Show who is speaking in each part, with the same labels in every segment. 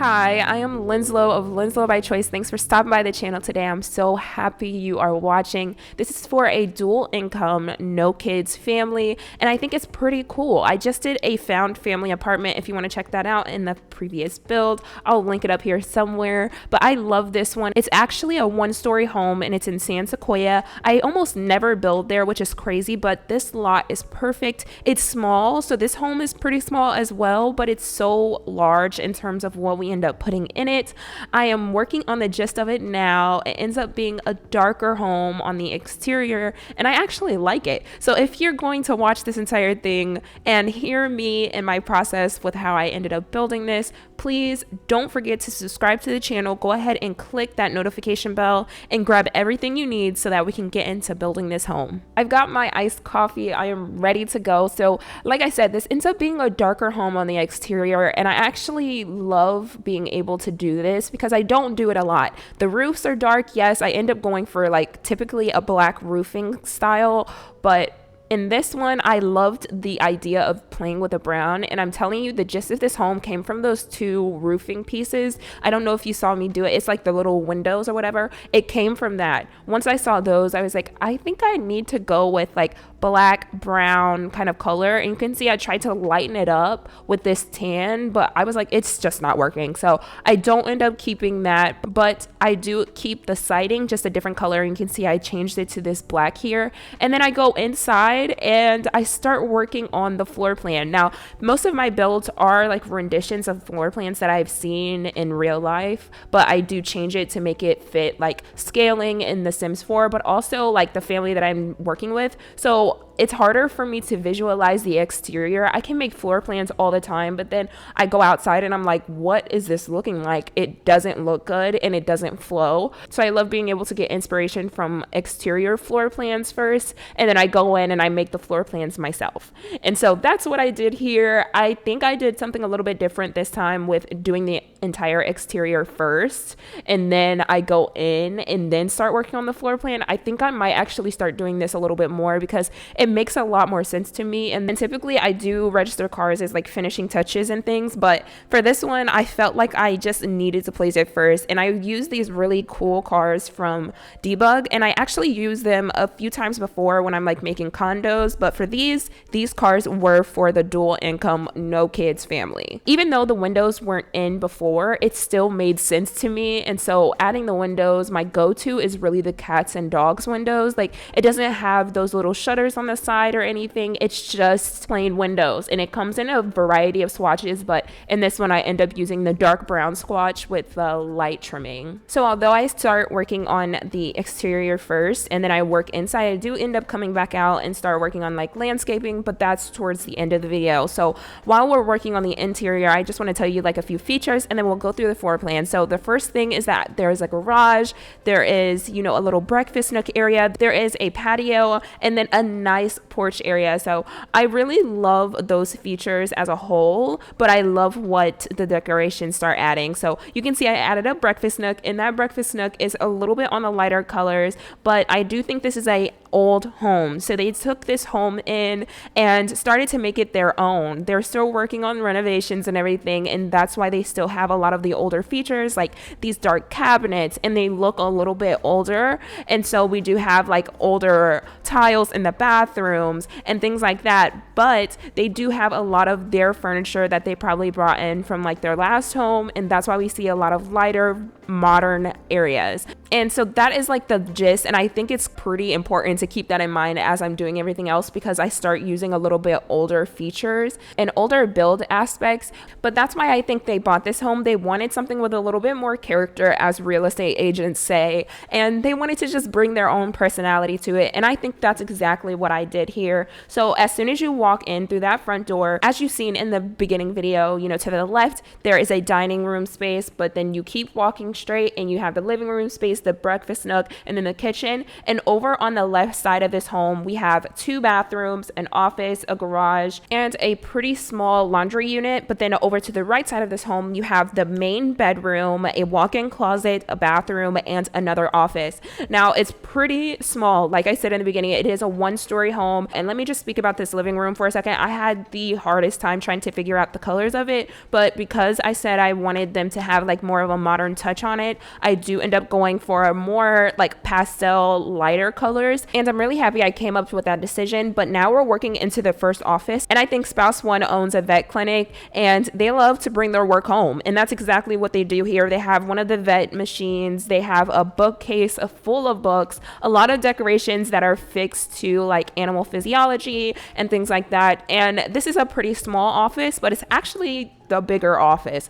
Speaker 1: Hi, I am Lynslo of LynzloByChoice. Thanks for stopping by the channel today. I'm so happy you are watching. This is for a dual income, no kids family, and I think it's pretty cool. I just did a found family apartment if you want to check that out in the previous build. I'll link it up here somewhere, but I love this one. It's actually a one-story home and it's in San Sequoia. I almost never build there, which is crazy, but this lot is perfect. It's small, so this home is pretty small as well, but it's so large in terms of what we end up putting in it. I am working on the gist of it now. It ends up being a darker home on the exterior, and I actually like it. So if you're going to watch this entire thing and hear me and my process with how I ended up building this, please don't forget to subscribe to the channel. Go ahead and click that notification bell and grab everything you need so that we can get into building this home. I've got my iced coffee. I am ready to go. So like I said, this ends up being a darker home on the exterior, and I actually love being able to do this because I don't do it a lot. The roofs are dark. Yes, I end up going for like typically a black roofing style, but in this one, I loved the idea of playing with a brown, and I'm telling you, the gist of this home came from those two roofing pieces. I don't know if you saw me do it. It's like the little windows or whatever. It came from that. Once I saw those, I was like, I think I need to go with like black, brown kind of color. And you can see I tried to lighten it up with this tan, but I was like, it's just not working. So I don't end up keeping that, but I do keep the siding just a different color. And you can see I changed it to this black here. And then I go inside and I start working on the floor plan. Now, most of my builds are like renditions of floor plans that I've seen in real life, but I do change it to make it fit like scaling in The Sims 4, but also like the family that I'm working with. So it's harder for me to visualize the exterior. I can make floor plans all the time, but then I go outside and I'm like, what is this looking like? It doesn't look good and it doesn't flow. So I love being able to get inspiration from exterior floor plans first, and then I go in and I make the floor plans myself. And so that's what I did here. I think I did something a little bit different this time with doing the entire exterior first, and then I go in and then start working on the floor plan. I think I might actually start doing this a little bit more because it makes a lot more sense to me. And then typically I do register cars as like finishing touches and things, but for this one I felt like I just needed to place it first, and I used these really cool cars from Debug, and I actually used them a few times before when I'm like making condos, but for these cars were for the dual income, no kids family. Even though the windows weren't in before, it still made sense to me, and so adding the windows, my go-to is really the cats and dogs windows. Like, it doesn't have those little shutters on the side or anything. It's just plain windows, and it comes in a variety of swatches, but in this one I end up using the dark brown swatch with the light trimming. So although I start working on the exterior first and then I work inside, I do end up coming back out and start working on like landscaping, but that's towards the end of the video. So while we're working on the interior, I just want to tell you like a few features, and then we'll go through the floor plan. So the first thing is that there's a garage, there is, you know, a little breakfast nook area, there is a patio, and then a nice porch area. So I really love those features as a whole, but I love what the decorations start adding. So you can see I added a breakfast nook, and that breakfast nook is a little bit on the lighter colors, but I do think this is a old home. So they took this home in and started to make it their own. They're still working on renovations and everything, and that's why they still have a lot of the older features like these dark cabinets, and they look a little bit older. And so we do have like older tiles in the bathrooms and things like that, but they do have a lot of their furniture that they probably brought in from like their last home, and that's why we see a lot of lighter modern areas. And so that is like the gist, and I think it's pretty important to keep that in mind as I'm doing everything else, because I start using a little bit older features and older build aspects. But that's why I think they bought this home. They wanted something with a little bit more character, as real estate agents say, and they wanted to just bring their own personality to it, and I think that's exactly what I did here. So as soon as you walk in through that front door, as you've seen in the beginning video, you know, to the left there is a dining room space, but then you keep walking straight and you have the living room space, the breakfast nook, and then the kitchen. And over on the left left side of this home, we have 2 bathrooms, an office, a garage, and a pretty small laundry unit. But then over to the right side of this home, you have the main bedroom, a walk-in closet, a bathroom, and another office. Now, it's pretty small. Like I said in the beginning, it is a 1-story home. And let me just speak about this living room for a second. I had the hardest time trying to figure out the colors of it, but because I said I wanted them to have like more of a modern touch on it, I do end up going for a more like pastel, lighter colors. And I'm really happy I came up with that decision. But now we're working into the first office, and I think spouse 1 owns a vet clinic, and they love to bring their work home. And that's exactly what they do here. They have one of the vet machines, they have a bookcase full of books, a lot of decorations that are fixed to like animal physiology and things like that. And this is a pretty small office, but it's actually the bigger office.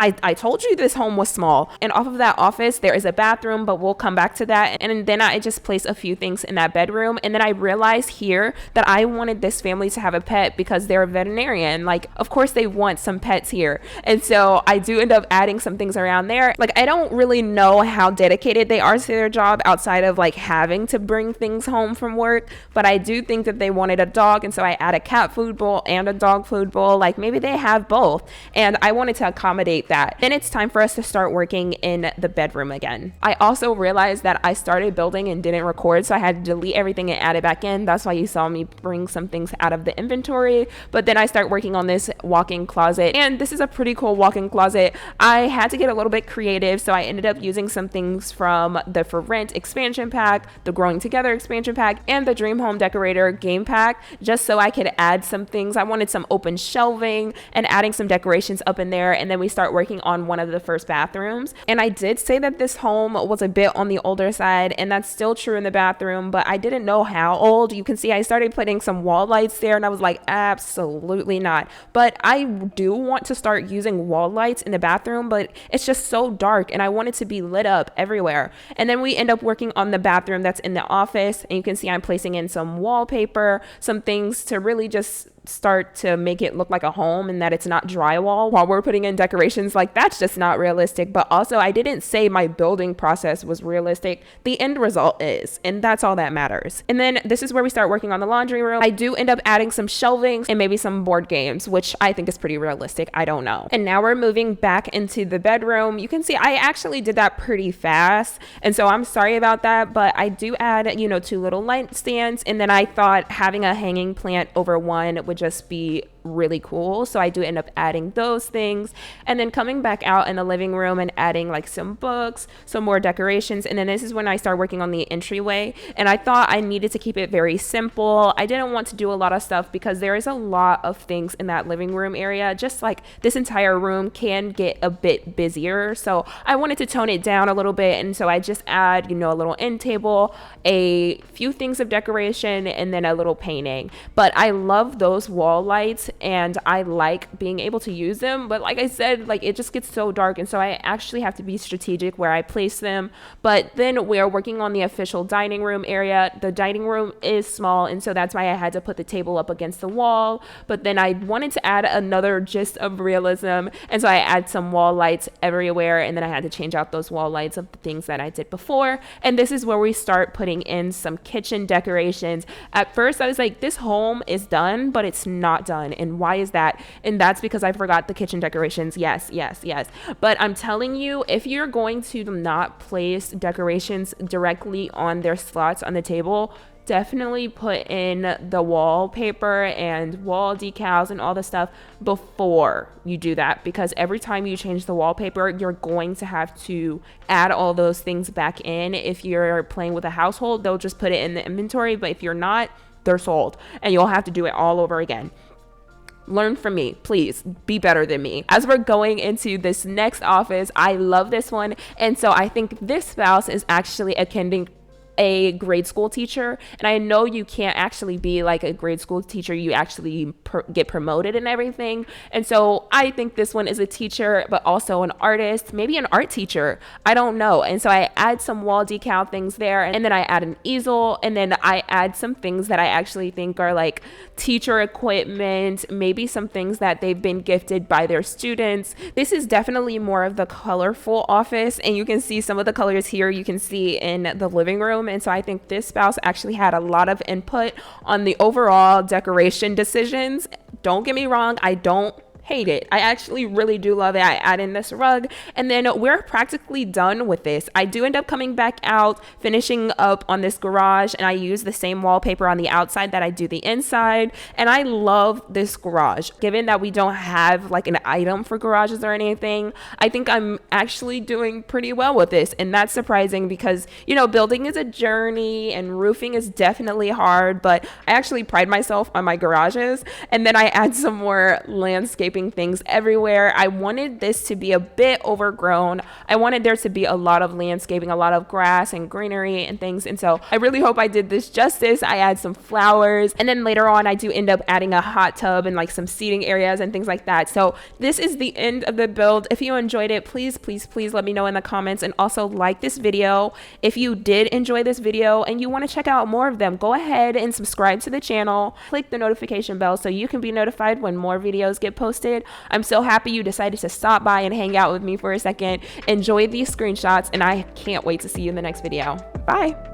Speaker 1: I told you this home was small. And off of that office, there is a bathroom, but we'll come back to that. And then I just placed a few things in that bedroom. And then I realized here that I wanted this family to have a pet because they're a veterinarian. Like, of course they want some pets here. And so I do end up adding some things around there. Like, I don't really know how dedicated they are to their job outside of like having to bring things home from work. But I do think that they wanted a dog. And so I add a cat food bowl and a dog food bowl. Like, maybe they have both. And I wanted to accommodate that. Then it's time for us to start working in the bedroom again. I also realized that I started building and didn't record, so I had to delete everything and add it back in. That's why you saw me bring some things out of the inventory. But then I start working on this walk-in closet, and this is a pretty cool walk-in closet. I had to get a little bit creative, so I ended up using some things from the For Rent expansion pack, the Growing Together expansion pack, and the Dream Home Decorator game pack, just so I could add some things. I wanted some open shelving and adding some decorations up in there. And then we start working on one of the first bathrooms. And I did say that this home was a bit on the older side, and that's still true in the bathroom, but I didn't know how old. You can see I started putting some wall lights there, and I was like, absolutely not. But I do want to start using wall lights in the bathroom, but it's just so dark, and I want it to be lit up everywhere. And then we end up working on the bathroom that's in the office, and you can see I'm placing in some wallpaper, some things to really just start to make it look like a home and that it's not drywall while we're putting in decorations. Like, that's just not realistic. But also, I didn't say my building process was realistic. The end result is, and that's all that matters. And then this is where we start working on the laundry room. I do end up adding some shelving and maybe some board games, which I think is pretty realistic. I don't know. And now we're moving back into the bedroom. You can see I actually did that pretty fast, and so I'm sorry about that, but I do add, 2 little light stands, and then I thought having a hanging plant over one would just be really cool. So I do end up adding those things, and then coming back out in the living room and adding like some books, some more decorations. And then this is when I start working on the entryway, and I thought I needed to keep it very simple. I didn't want to do a lot of stuff because there is a lot of things in that living room area. Just like this entire room can get a bit busier, so I wanted to tone it down a little bit. And so I just add a little end table, a few things of decoration, and then a little painting. But I love those wall lights, and I like being able to use them, but like I said, like it just gets so dark, and so I actually have to be strategic where I place them. But then we are working on the official dining room area. The dining room is small, and so that's why I had to put the table up against the wall. But then I wanted to add another gist of realism, and so I add some wall lights everywhere, and then I had to change out those wall lights of the things that I did before. And this is where we start putting in some kitchen decorations. At first I was like, this home is done, but it's not done. And why is that? And that's because I forgot the kitchen decorations. Yes. But I'm telling you, if you're going to not place decorations directly on their slots on the table, definitely put in the wallpaper and wall decals and all the stuff before you do that, because every time you change the wallpaper, you're going to have to add all those things back in. If you're playing with a household, they'll just put it in the inventory, but if you're not, they're sold, and you'll have to do it all over again. Learn from me, please be better than me. As we're going into this next office, I love this one, and so I think this spouse is actually attending a grade school teacher, and I know you can't actually be like a grade school teacher, you actually get promoted and everything. And so I think this one is a teacher, but also an artist, maybe an art teacher, I don't know. And so I add some wall decal things there, and then I add an easel, and then I add some things that I actually think are like teacher equipment, maybe some things that they've been gifted by their students. This is definitely more of the colorful office, and you can see some of the colors here you can see in the living room. room. And so I think this spouse actually had a lot of input on the overall decoration decisions. Don't get me wrong, I don't hate it. I actually really do love it. I add in this rug, and then we're practically done with this. I do end up coming back out, finishing up on this garage, and I use the same wallpaper on the outside that I do the inside. And I love this garage. Given that we don't have like an item for garages or anything, I think I'm actually doing pretty well with this. And that's surprising because, you know, building is a journey and roofing is definitely hard, but I actually pride myself on my garages. And then I add some more landscaping things everywhere. I wanted this to be a bit overgrown. I wanted there to be a lot of landscaping, a lot of grass and greenery and things. And so I really hope I did this justice. I add some flowers, and then later on I do end up adding a hot tub and like some seating areas and things like that. So this is the end of the build. If you enjoyed it, please let me know in the comments, and also like this video. If you did enjoy this video and you want to check out more of them, go ahead and subscribe to the channel. Click the notification bell so you can be notified when more videos get posted. I'm so happy you decided to stop by and hang out with me for a second. Enjoy these screenshots, and I can't wait to see you in the next video. Bye.